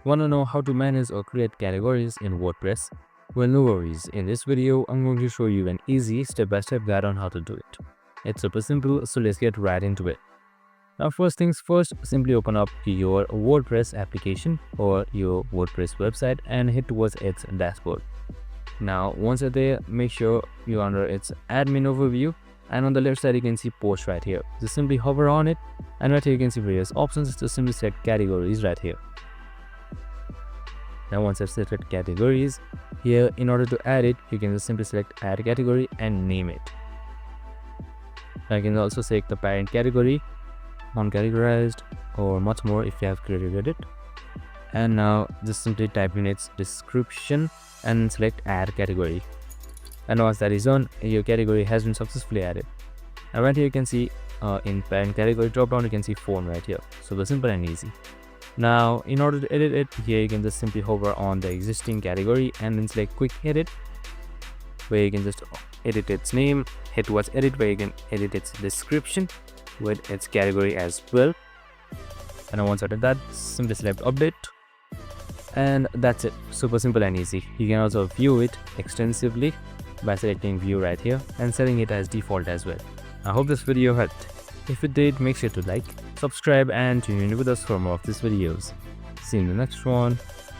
Want to know how to manage or create categories in WordPress? Well, no worries. In this video, I'm going to show you an easy step-by-step guide on how to do it. It's super simple, so let's get right into it. Now, first things first, simply open up your WordPress application or your WordPress website and head towards its dashboard. Now, once you're there, make sure you're under its admin overview, and on the left side you can see post right here. Just simply hover on it, and right here you can see various options. Just simply select categories right here. Now once I've selected categories, here in order to add it, you can just simply select add category and name it. I can also select the parent category, uncategorized, or much more if you have created it. And now just simply type in its description and select add category. And once that is done, your category has been successfully added. And right here you can see in parent category drop down, you can see phone right here. Super simple and easy. Now, in order to edit it, here you can just simply hover on the existing category and then select quick edit, where you can just edit its name, head towards edit, where you can edit its description with its category as well. And once I did that, simply select update, and that's it. Super simple and easy. You can also view it extensively by selecting view right here and setting it as default as well. I hope this video helped. If it did, make sure to like, subscribe and tune in with us for more of these videos. See you in the next one.